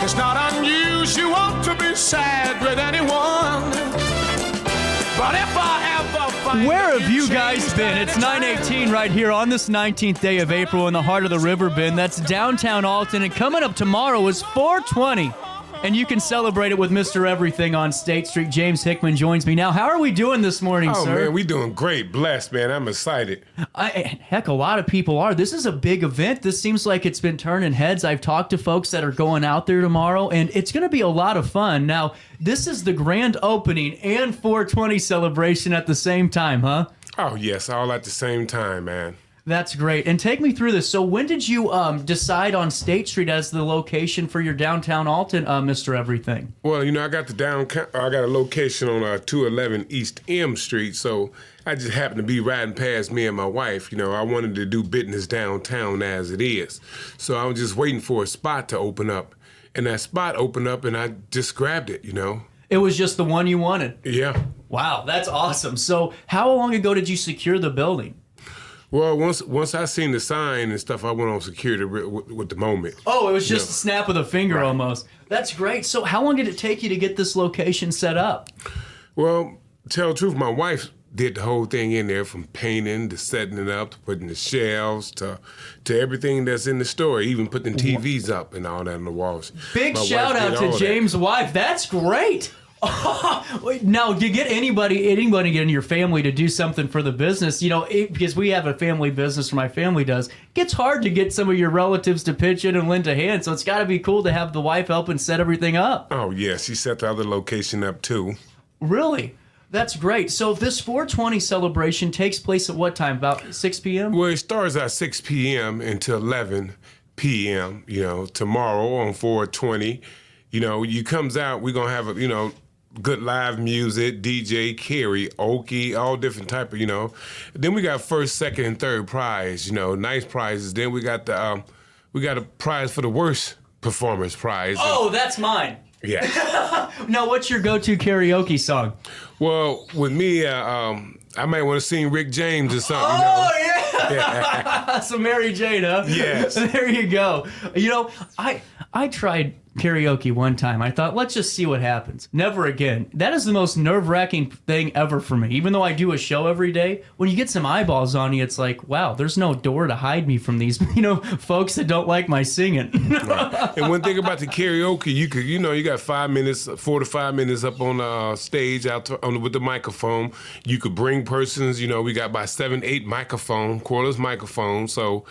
It's not unusual to be sad with anyone. But if I ever find Where have you guys been? It's 9:18 right here on this 19th day of April in the heart of the Riverbend. That's downtown Alton. And coming up tomorrow is 420. And you can celebrate it with Mr. Everything on State Street. James Hickman joins me now. How are we doing this morning, sir? Oh, man, we doing great. Blessed, man. I'm excited. Heck, a lot of people are. This is a big event. This seems like it's been turning heads. I've talked to folks that are going out there tomorrow, and it's going to be a lot of fun. Now, this is the grand opening and 420 celebration at the same time, huh? Oh, yes, all at the same time, man. That's great. And take me through this. So when did you decide on State Street as the location for your downtown Alton, Mr. Everything? Well, I got I got a location on 211 East M Street, so I just happened to be riding past me and my wife. I wanted to do business downtown as it is. So I was just waiting for a spot to open up. And that spot opened up, and I just grabbed it, It was just the one you wanted? Yeah. Wow, that's awesome. So how long ago did you secure the building? Well, once I seen the sign and stuff, I went on security with the moment. Oh, it was just a snap of the finger almost. That's great. So how long did it take you to get this location set up? Well, to tell the truth, my wife did the whole thing in there, from painting to setting it up to putting the shelves to everything that's in the store, even putting TVs up and all that on the walls. Big shout out to James' wife. That's great. Now, do you get anybody in your family to do something for the business? Because we have a family business, or my family does. It gets hard to get some of your relatives to pitch in and lend a hand, so it's got to be cool to have the wife help and set everything up. Oh, yeah, she set the other location up, too. Really? That's great. So this 420 celebration takes place at what time? About 6 p.m.? Well, it starts at 6 p.m. until 11 p.m., tomorrow on 420. You comes out, we're going to have good live music, DJ, karaoke, all different type of, Then we got first, second, and third prize, nice prizes. Then we got we got a prize for the worst performance prize. Oh, that's mine. Yeah. Now, what's your go-to karaoke song? Well, with me, I might want to sing Rick James or something. Oh, yeah. So Mary Jane, huh? Yes. There you go. I tried karaoke one time. I thought, let's just see what happens. Never again. That is the most nerve-wracking thing ever for me. Even though I do a show every day, when you get some eyeballs on you, it's like, wow, there's no door to hide me from these, folks that don't like my singing. Right. And one thing about the karaoke, you could, you got 4 to 5 minutes up on the stage with the microphone. You could bring persons, we got about 7, 8 cordless microphones. So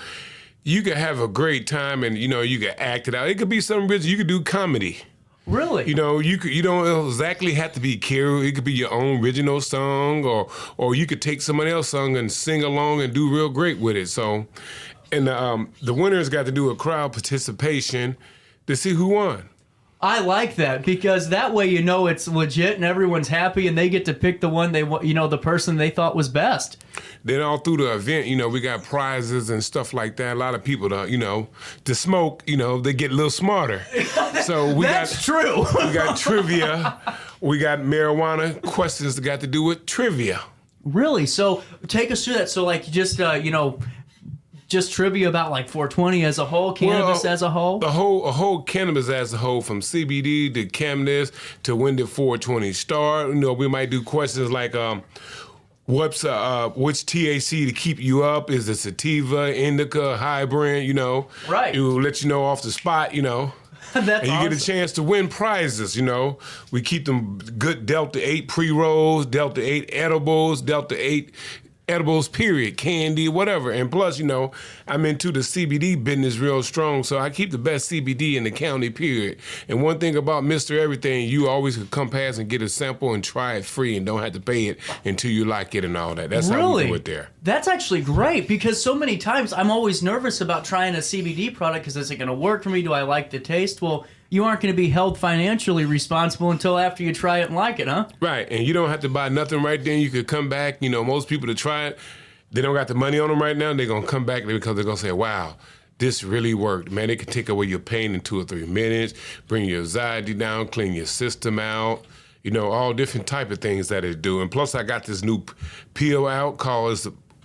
you could have a great time, and you could act it out. It could be something rich. You could do comedy. Really? You don't exactly have to be karaoke. It could be your own original song, or you could take somebody else's song and sing along and do real great with it. So, and the winners got to do a crowd participation to see who won. I like that, because that way it's legit and everyone's happy and they get to pick the one the person they thought was best. Then all through the event, we got prizes and stuff like that. A lot of people, to smoke, they get a little smarter. So That's true. We got trivia. We got marijuana questions that got to do with trivia. Really? So take us through that. So just trivia about 420 as a whole, cannabis as a whole? A whole cannabis as a whole, from CBD to cannabis to when did 420 start. We might do questions like, which THC to keep you up? Is it sativa, indica, hybrid, Right. It will let you know off the spot, That's and you awesome. get a chance to win prizes, We keep them good Delta 8 pre-rolls, Delta 8 edibles, Delta 8 edibles, period, candy, whatever. And plus, I'm into the CBD business real strong, so I keep the best CBD in the county, period. And one thing about Mr. Everything, you always could come past and get a sample and try it free and don't have to pay it until you like it and all that. That's how we do it there. That's actually great, because so many times I'm always nervous about trying a CBD product because is it going to work for me? Do I like the taste? Well, you aren't going to be held financially responsible until after you try it and like it, huh? Right, and you don't have to buy nothing right then. You could come back. Most people that try it, they don't got the money on them right now. They're going to come back because they're going to say, wow, this really worked. Man, it can take away your pain in 2 or 3 minutes, bring your anxiety down, clean your system out. All different type of things that it do. And plus, I got this new pill out called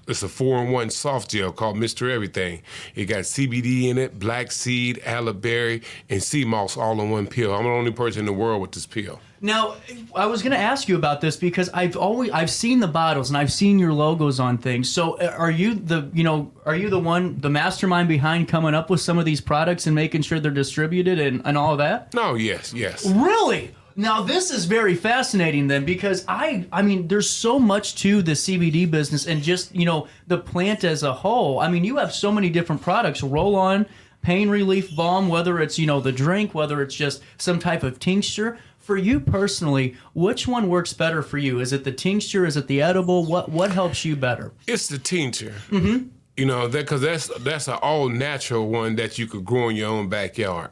It's a 4-in-1 soft gel called Mr. Everything. It got CBD in it, black seed, aloe berry, and sea moss all in one pill. I'm the only person in the world with this pill. Now, I was going to ask you about this because I've seen the bottles and I've seen your logos on things. So, are you the mastermind behind coming up with some of these products and making sure they're distributed and all of that? No, yes. Really? Now, this is very fascinating then, because I mean, there's so much to the CBD business and just, the plant as a whole. I mean, you have so many different products, roll-on, pain relief balm, whether it's, the drink, whether it's just some type of tincture. For you personally, which one works better for you? Is it the tincture? Is it the edible? What helps you better? It's the tincture. Mm-hmm. Because that's an all-natural one that you could grow in your own backyard.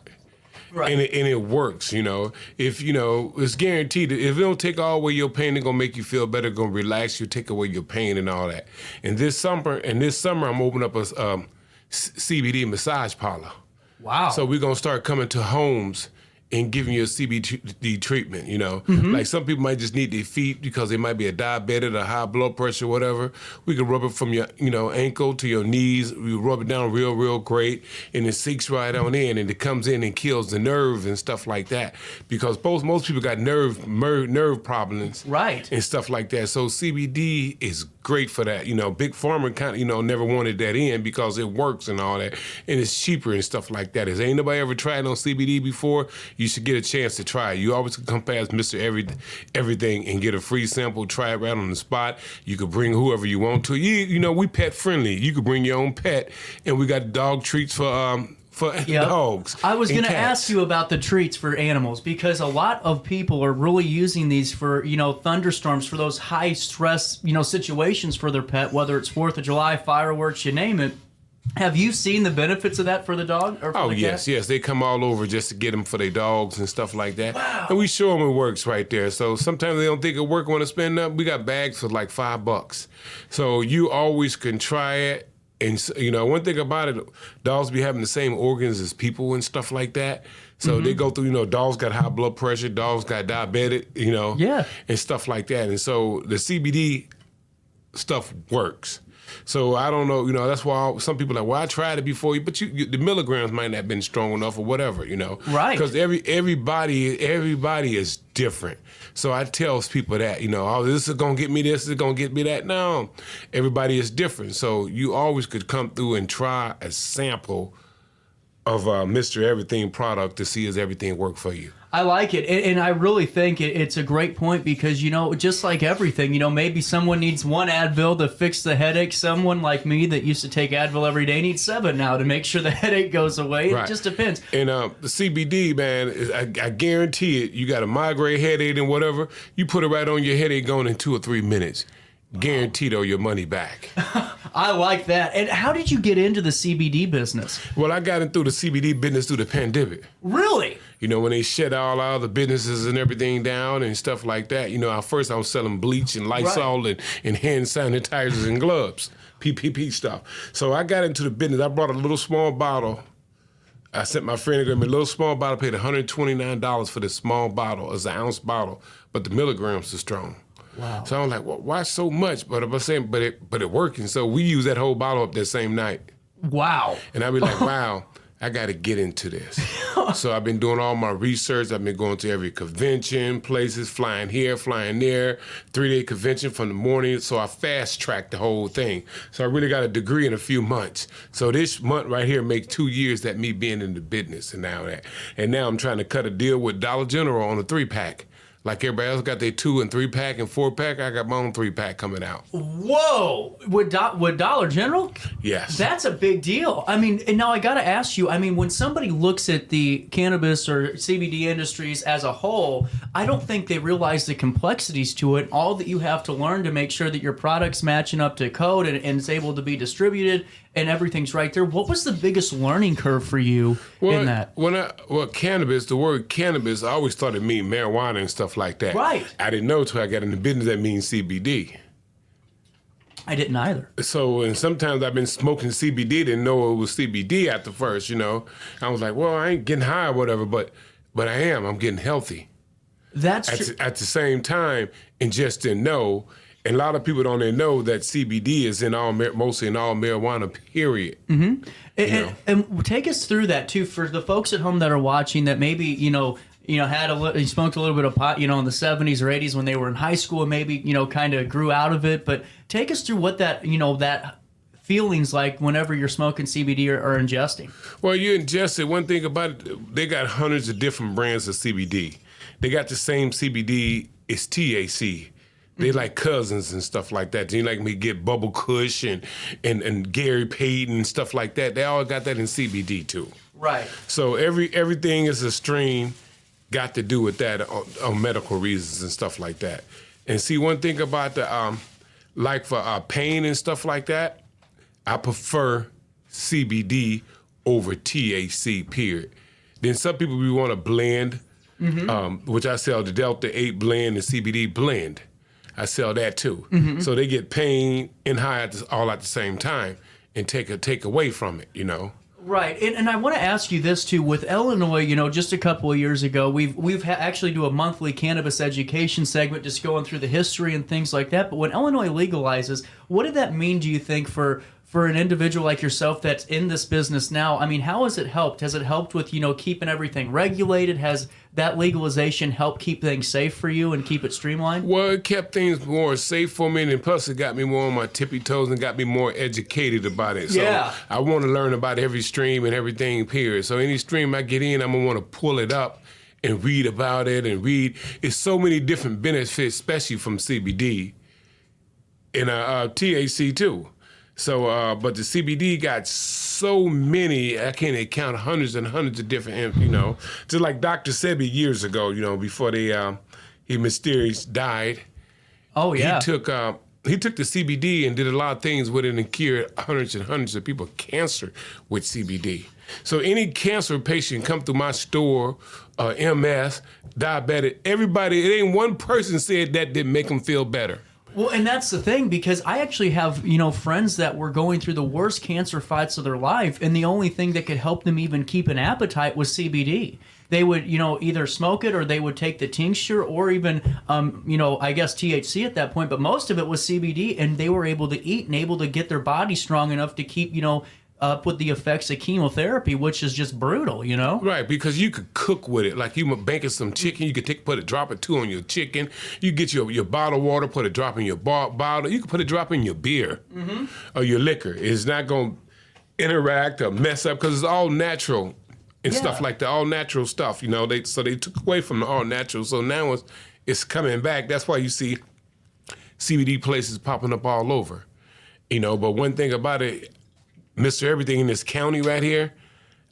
Right. And it works, If, it's guaranteed that if it don't take all away your pain, it's going to make you feel better, going to relax you, take away your pain and all that. And this summer, I'm opening up a CBD massage parlor. Wow. So we're going to start coming to homes and giving you a CBD treatment, Mm-hmm. Like some people might just need their feet because they might be a diabetic or high blood pressure, whatever. We can rub it from your, ankle to your knees. We rub it down real great, and it sinks right on in, and it comes in and kills the nerves and stuff like that. Because most people got nerve problems, right, and stuff like that. So CBD is great for that. Big Pharma kind of, never wanted that in because it works and all that, and it's cheaper and stuff like that. Is ain't nobody ever tried on CBD before? You should get a chance to try it. You always can come past Mr. Everything and get a free sample, try it right on the spot. You could bring whoever you want to. We pet friendly. You could bring your own pet, and we got dog treats for dogs. I was going to ask you about the treats for animals because a lot of people are really using these for, thunderstorms, for those high stress, situations for their pet, whether it's 4th of July, fireworks, you name it. Have you seen the benefits of that for the dog? Or for the cat? Yes. They come all over just to get them for their dogs and stuff like that. Wow. And we show them it works right there. So sometimes they don't think it work, want to spend up. We got bags for like $5. So you always can try it. And, one thing about it, dogs be having the same organs as people and stuff like that. So they go through, dogs got high blood pressure, dogs got diabetic, and stuff like that. And so the CBD stuff works. So I don't know, that's why some people are like, well, I tried it before, but the milligrams might not have been strong enough or whatever, Right. Because everybody is different. So I tell people that, this is going to get me this, this is going to get me that. No, everybody is different. So you always could come through and try a sample of Mr. Everything product to see does everything work for you. I like it, and I really think it's a great point because, just like everything, maybe someone needs one Advil to fix the headache. Someone like me that used to take Advil every day needs 7 now to make sure the headache goes away. Right. It just depends. And the CBD, man, I guarantee it, you got a migraine headache and whatever, you put it right on your headache going in 2 or 3 minutes. Guaranteed or your money back. I like that. And how did you get into the CBD business? Well, I got into the CBD business through the pandemic. Really? When they shut all our other businesses and everything down and stuff like that, at first I was selling bleach and Lysol and hand sanitizers and gloves, PPP stuff. So I got into the business. I brought a little small bottle. I sent my friend to get me a little small bottle, paid $129 for this small bottle. It's an ounce bottle, but the milligrams are strong. Wow. So I'm like, well, why so much? But I'm saying, but it working. So we used that whole bottle up that same night. Wow. And I'd be like, wow, I got to get into this. So I've been doing all my research. I've been going to every convention, places, flying here, flying there, 3-day convention from the morning. So I fast-tracked the whole thing. So I really got a degree in a few months. So this month right here makes 2 years that me being in the business and now I'm trying to cut a deal with Dollar General on a 3-pack. Like everybody else got their 2- and 3-pack and 4-pack, I got my own 3-pack coming out. Whoa! With Dollar General? Yes. That's a big deal. I mean, and now I got to ask you, when somebody looks at the cannabis or CBD industries as a whole, I don't think they realize the complexities to it, all that you have to learn to make sure that your product's matching up to code and is able to be distributed and everything's right there. What was the biggest learning curve for you in that? Cannabis, the word cannabis, I always thought it meant marijuana and stuff like that. Right. I didn't know until I got in the business that means CBD. I didn't either. So, and sometimes I've been smoking CBD, didn't know it was CBD at the first, I was like, well, I ain't getting high or whatever, but I am. I'm getting healthy. That's true. At the same time, and just didn't know. And a lot of people don't even know that CBD is mostly in all marijuana, period. Mm-hmm. And take us through that, too, for the folks at home that are watching that maybe, had smoked a little bit of pot, in the 70s or 80s when they were in high school and maybe, kind of grew out of it. But take us through what that, that feelings like whenever you're smoking CBD or ingesting. Well, you ingest it. One thing about it, they got hundreds of different brands of CBD. They got the same CBD, it's THC. They like cousins and stuff like that. You like me get Bubble Kush and Gary Payton and stuff like that. They all got that in CBD too. Right. So everything is a strain got to do with that on medical reasons and stuff like that. And see, one thing about the like for pain and stuff like that, I prefer CBD over THC. Period. Then some people we want to blend, which I sell the Delta 8 blend and CBD blend. I sell that too. Mm-hmm. So they get pain and high all at the same time and take away from it, Right, and I want to ask you this too. With Illinois, just a couple of years ago, we've actually do a monthly cannabis education segment, just going through the history and things like that. But when Illinois legalizes, what did that mean? Do you think for an individual like yourself that's in this business now? I mean, how has it helped? Has it helped with keeping everything regulated? Has that legalization helped keep things safe for you and keep it streamlined? Well, it kept things more safe for me, and plus it got me more on my tippy toes and got me more educated about it. So yeah. I want to learn about every stream and everything, period. So any stream I get in, I'm going to want to pull it up and read about it and read. It's so many different benefits, especially from CBD and THC too. So, but the CBD got so many, I can't even count hundreds and hundreds of different, just like Dr. Sebi years ago, before he mysteriously died. Oh, yeah. He took the CBD and did a lot of things with it and cured hundreds and hundreds of people cancer with CBD. So any cancer patient come through my store, MS, diabetic, everybody, it ain't one person said that didn't make them feel better. Well, and that's the thing, because I actually have, friends that were going through the worst cancer fights of their life, and the only thing that could help them even keep an appetite was CBD. They would, either smoke it or they would take the tincture or even, I guess THC at that point, but most of it was CBD, and they were able to eat and able to get their body strong enough to keep, up with the effects of chemotherapy, which is just brutal, Right, because you could cook with it. Like you banking some chicken, you could put a drop or two on your chicken. You get your bottled water, put a drop in your bottle. You can put a drop in your beer or your liquor. It's not going to interact or mess up because it's all natural and stuff like that, all natural stuff. So they took away from the all natural. So now it's coming back. That's why you see CBD places popping up all over. But one thing about it, Mr. Everything in this county right here,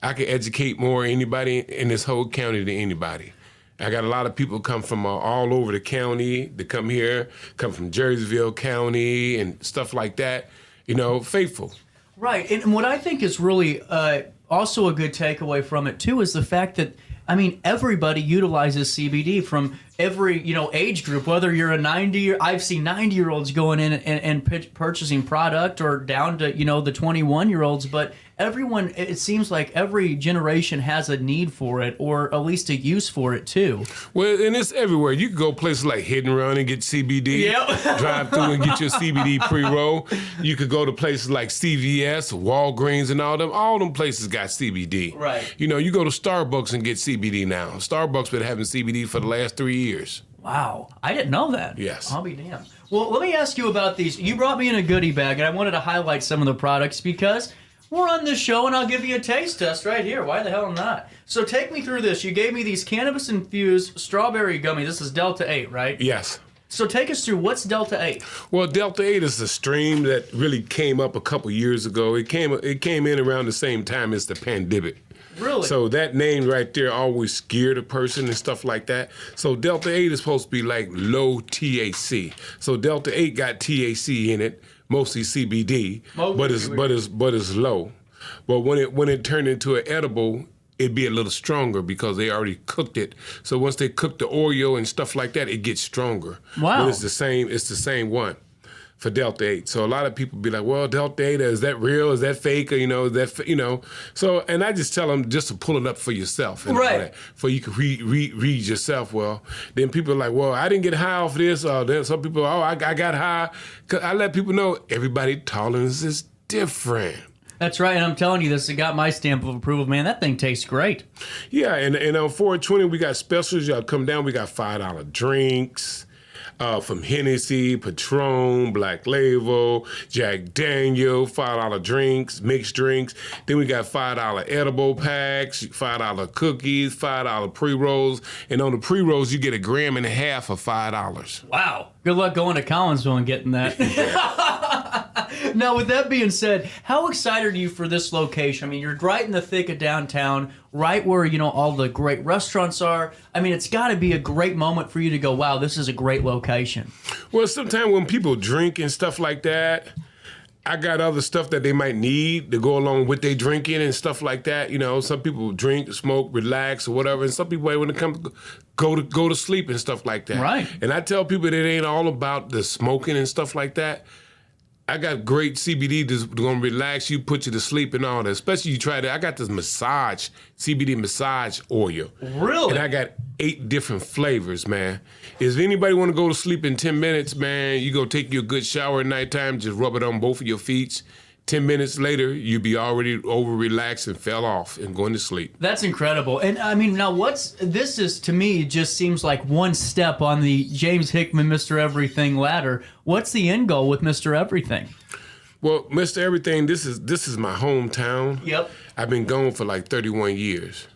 I can educate more anybody in this whole county than anybody. I got a lot of people come from all over the county. They come here, come from Jerseyville County and stuff like that, faithful. Right, and what I think is really also a good takeaway from it, too, is the fact that, everybody utilizes CBD from every, age group, whether you're a 90, I've seen 90-year-olds going in and purchasing product or down to, the 21-year-olds, but everyone, it seems like every generation has a need for it or at least a use for it, too. Well, and it's everywhere. You can go places like Hit and Run and get CBD. Yep. Drive through and get your CBD pre-roll. You could go to places like CVS, Walgreens, and all them. All them places got CBD. Right. You go to Starbucks and get CBD now. Starbucks been having CBD for the last 3 years. Wow, I didn't know that. Yes. I'll be damned. Well, let me ask you about these. You brought me in a goodie bag, and I wanted to highlight some of the products because we're on this show, and I'll give you a taste test right here. Why the hell not? So take me through this. You gave me these cannabis-infused strawberry gummies. This is Delta 8, right? Yes. So take us through, what's Delta 8? Well, Delta 8 is a stream that really came up a couple years ago. It came in around the same time as the pandemic. Really? So that name right there always scared a person and stuff like that. So Delta 8 is supposed to be like low THC. So Delta 8 got THC in it, mostly CBD, but it's low. But when it turned into an edible, it'd be a little stronger because they already cooked it. So once they cook the Oreo and stuff like that, it gets stronger. Wow. But it's the same one. for Delta 8. So a lot of people be like, well, Delta 8, is that real? Is that fake? Or, is that. So, and I just tell them just to pull it up for yourself. And all that, for you can read yourself. Well, then people are like, well, I didn't get high off this. Or then some people, I got high. 'Cause I let people know everybody's tolerance is different. That's right, and I'm telling you, this has got my stamp of approval, man. That thing tastes great. Yeah, and on 420, we got specials. Y'all come down, we got $5 drinks from Hennessy, Patron, Black Label, Jack Daniel, $5 drinks, mixed drinks. Then we got $5 edible packs, $5 cookies, $5 pre-rolls. And on the pre-rolls, you get 1.5 grams for $5. Wow. Good luck going to Collinsville and getting that. Now, with that being said, how excited are you for this location? I mean, you're right in the thick of downtown, right where, all the great restaurants are. I mean, it's got to be a great moment for you to go, wow, this is a great location. Well, sometimes when people drink and stuff like that, I got other stuff that they might need to go along with their drinking and stuff like that. Some people drink, smoke, relax, or whatever, and some people, when it comes to go to sleep and stuff like that. Right. And I tell people that it ain't all about the smoking and stuff like that. I got great CBD that's gonna relax you, put you to sleep and all that. Especially you try I got this CBD massage oil. Really? And I got 8 different flavors, man. If anybody wanna go to sleep in 10 minutes, man, you go take you a good shower at nighttime, just rub it on both of your feet. 10 minutes later, you'd be already over-relaxed and fell off and going to sleep. That's incredible. And I mean, now this is, to me, just seems like one step on the James Hickman Mr. Everything ladder. What's the end goal with Mr. Everything? Well, Mr. Everything, this is my hometown. Yep. I've been gone for like 31 years.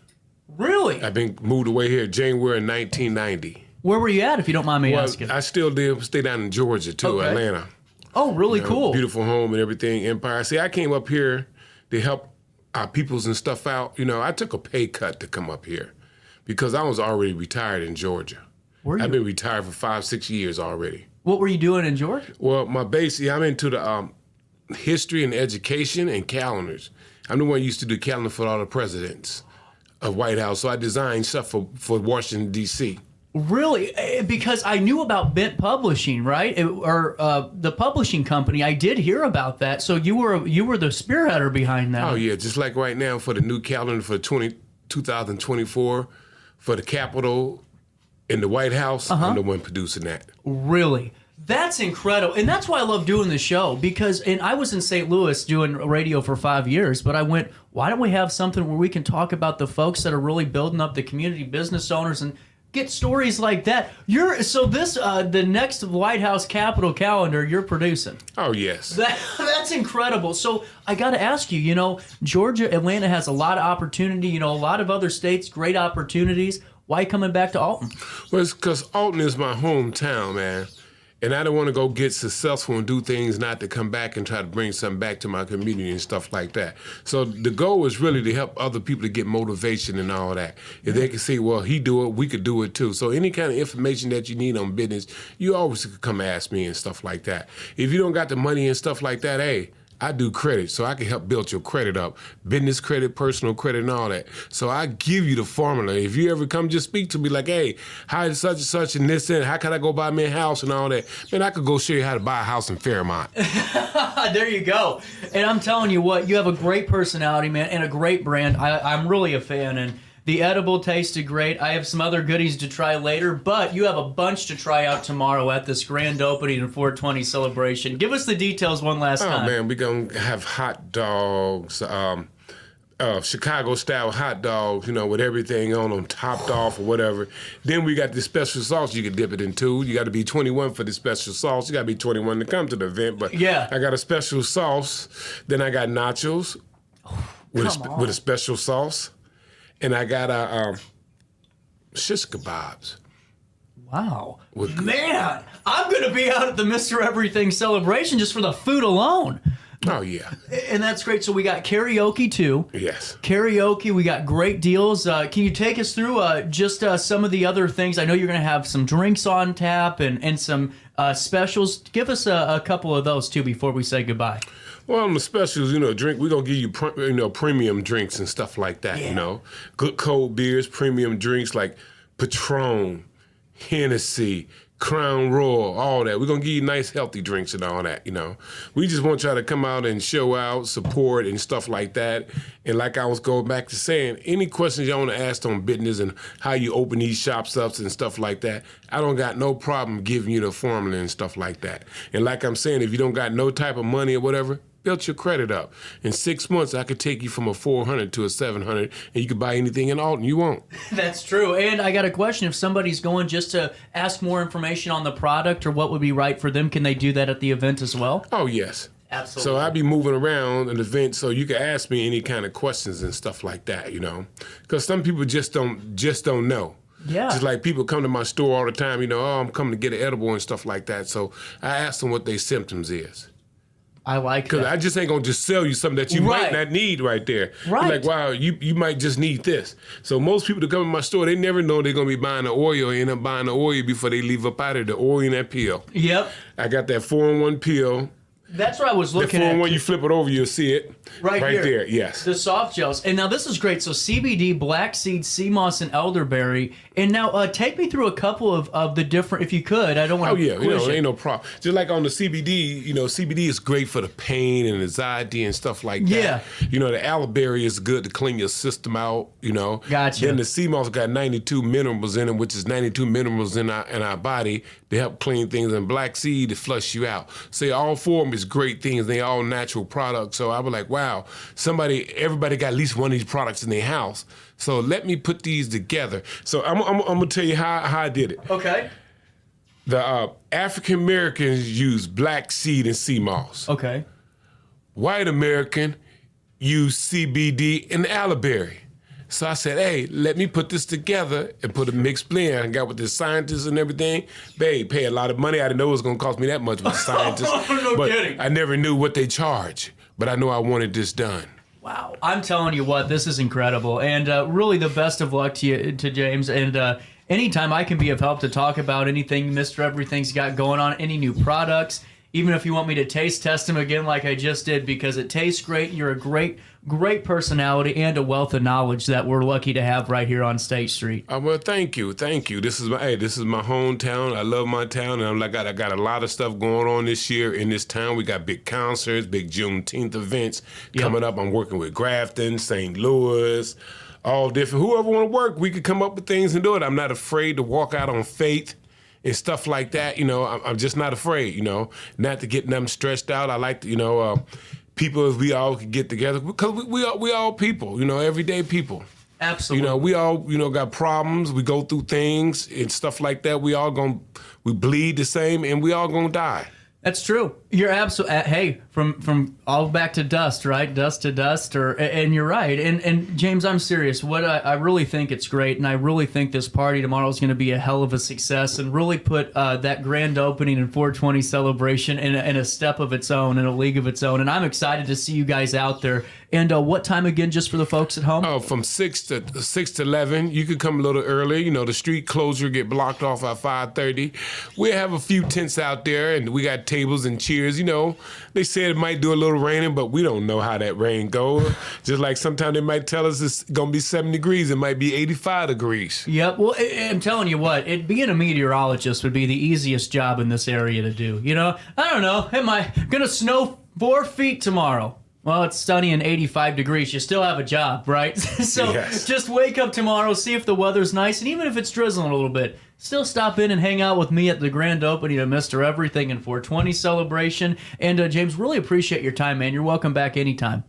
Really? I've been moved away here January 1990. Where were you at, if you don't mind me asking? I still stay down in Georgia, too, Okay. Atlanta. Oh, really cool. Beautiful home and everything, Empire. See, I came up here to help our peoples and stuff out. I took a pay cut to come up here because I was already retired in Georgia. I've been retired for 5-6 years already. What were you doing in Georgia? Well, I'm into the history and education and calendars. I'm the one who used to do calendar for all the presidents of White House. So I designed stuff for Washington, D.C. Really? Because I knew about Bent Publishing, right? The publishing company. I did hear about that. So you were the spearheader behind that. Oh, yeah. Just like right now for the new calendar for 2024 for the Capitol and the White House, I'm the one producing that. Really? That's incredible. And that's why I love doing the show and I was in St. Louis doing radio for 5 years, but I went, why don't we have something where we can talk about the folks that are really building up the community, business owners, and get stories like that. The next White House Capitol calendar you're producing. Oh, yes. That's incredible. So I got to ask you, Georgia, Atlanta has a lot of opportunity, a lot of other states, great opportunities. Why coming back to Alton? Well, it's because Alton is my hometown, man. And I don't want to go get successful and do things not to come back and try to bring something back to my community and stuff like that. So the goal is really to help other people to get motivation and all that. If they can see, well, he do it, we could do it too. So any kind of information that you need on business, you always could come ask me and stuff like that. If you don't got the money and stuff like that, hey, I do credit, so I can help build your credit up. Business credit, personal credit, and all that. So I give you the formula. If you ever come, just speak to me like, hey, how is such and such and this and how can I go buy me a house and all that? Man, I could go show you how to buy a house in Fairmont. There you go. And I'm telling you what, you have a great personality, man, and a great brand. I'm really a fan, and the edible tasted great. I have some other goodies to try later, but you have a bunch to try out tomorrow at this grand opening and 420 celebration. Give us the details one last time. Oh, man, we're going to have hot dogs, Chicago-style hot dogs, with everything on them, topped off or whatever. Then we got the special sauce you can dip it into. You got to be 21 for the special sauce. You got to be 21 to come to the event. But yeah, I got a special sauce. Then I got nachos with a special sauce. And I got shish kebabs. Wow. Man, I'm going to be out at the Mr. Everything celebration just for the food alone. Oh, yeah. And that's great. So we got karaoke, too. Yes. Karaoke, we got great deals. Can you take us through just some of the other things? I know you're going to have some drinks on tap and some specials. Give us a couple of those, too, before we say goodbye. Well, on the specials, drink, we're going to give you, premium drinks and stuff like that, Good cold beers, premium drinks like Patron, Hennessy, Crown Royal, all that. We're going to give you nice, healthy drinks and all that, you know. We just want y'all to come out and show out, support, and stuff like that. And like I was going back to saying, any questions y'all want to ask on business and how you open these shops up and stuff like that, I don't got no problem giving you the formula and stuff like that. And like I'm saying, if you don't got no type of money or whatever, build your credit up. In 6 months, I could take you from a 400 to a 700, and you could buy anything in Alton you want. That's true. And I got a question. If somebody's going just to ask more information on the product or what would be right for them, can they do that at the event as well? Oh, yes. Absolutely. So I be moving around an event, so you can ask me any kind of questions and stuff like that, you know, because some people just don't know. Yeah. Just like people come to my store all the time, you know, oh, I'm coming to get an edible and stuff like that. So I ask them what their symptoms is. I like that. Because I just ain't going to just sell you something that you might not need right there. Right. Like, wow, you might just need this. So most people that come in my store, they never know they're going to be buying the oil, end up buying the oil before they leave up out of the oil in that pill. Yep. I got that 4-in-1 pill. That's what I was looking at. at. When you flip it over, you'll see it. Right here. There, yes. The soft gels. And now this is great. So CBD, black seed, sea moss, and elderberry. And now take me through a couple of the different, if you could. I don't want to ain't no problem. Just like on the CBD, you know, CBD is great for the pain and anxiety and stuff like that. Yeah. You know, the elderberry is good to clean your system out, you know. Gotcha. Then the sea moss got 92 minerals in it, which is 92 minerals in our body to help clean things, and black seed to flush you out. So all four of them is great things. They all natural products. So I was like, wow, everybody got at least one of these products in their house. So let me put these together. So I'm gonna tell you how I did it. Okay. The African Americans use black seed and sea moss. Okay. White American use CBD and elderberry. So I said, hey, let me put this together and put a mixed blend. I got with the scientists and everything. Babe, pay a lot of money. I didn't know it was going to cost me that much with the scientists. No kidding. I never knew what they charge. But I know I wanted this done. Wow. I'm telling you what, this is incredible. And really the best of luck to James. And anytime I can be of help to talk about anything Mr. Everything's got going on, any new products, even if you want me to taste test them again like I just did, because it tastes great. You're a great personality and a wealth of knowledge that we're lucky to have right here on State Street. Well, thank you. This is my hometown. I love my town, and I got a lot of stuff going on this year in this town. We got big concerts, big Juneteenth events coming up. I'm working with Grafton, St. Louis, all different. Whoever want to work, we could come up with things and do it. I'm not afraid to walk out on faith and stuff like that. You know, I'm just not afraid. You know, not to get them stressed out. I like to, you know. People, if we all could get together, because we all people, you know, everyday people. Absolutely. You know, we all, you know, got problems. We go through things and stuff like that. We bleed the same, and we all gonna die. That's true. You're absolutely. Hey, from all back to dust, right? Dust to dust, and you're right. And James, I'm serious. What I really think it's great, and I really think this party tomorrow is going to be a hell of a success, and really put that grand opening and 420 celebration in a step of its own, in a league of its own. And I'm excited to see you guys out there. And what time again, just for the folks at home? Oh, from 6 to 11. You could come a little early. You know, the street closure get blocked off at 5:30. We have a few tents out there, and we got tables and chairs. You know, they said it might do a little raining, but we don't know how that rain goes. Just like sometimes they might tell us it's going to be 7 degrees. It might be 85 degrees. Yep. Well, I'm telling you what, being a meteorologist would be the easiest job in this area to do. You know, I don't know. Am I going to snow 4 feet tomorrow? Well, it's sunny and 85 degrees. You still have a job, right? So Just wake up tomorrow, see if the weather's nice, and even if it's drizzling a little bit, still stop in and hang out with me at the grand opening of Mr. Everything and 420 celebration. And James, really appreciate your time, man. You're welcome back anytime.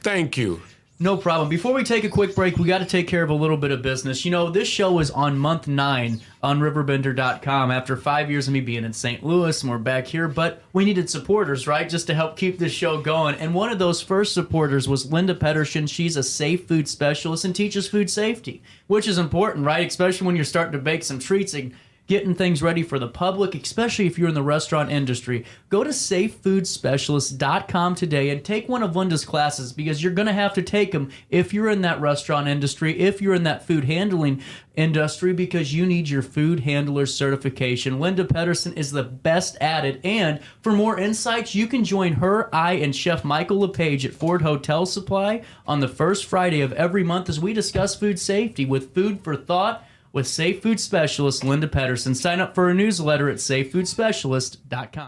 Thank you. No problem. Before we take a quick break, we got to take care of a little bit of business. You know, this show is on month 9 on RiverBender.com after 5 years of me being in St. Louis, and we're back here. But we needed supporters, right, just to help keep this show going. And one of those first supporters was Linda Pedersen. She's a safe food specialist and teaches food safety, which is important, right, especially when you're starting to bake some treats and getting things ready for the public, especially if you're in the restaurant industry. Go to safefoodspecialist.com today and take one of Linda's classes, because you're going to have to take them if you're in that restaurant industry, if you're in that food handling industry, because you need your food handler certification. Linda Pedersen is the best at it. And for more insights, you can join her, I, and Chef Michael LePage at Ford Hotel Supply on the first Friday of every month as we discuss food safety with food for thought with Safe Food Specialist Linda Pedersen. Sign up for a newsletter at safefoodspecialist.com.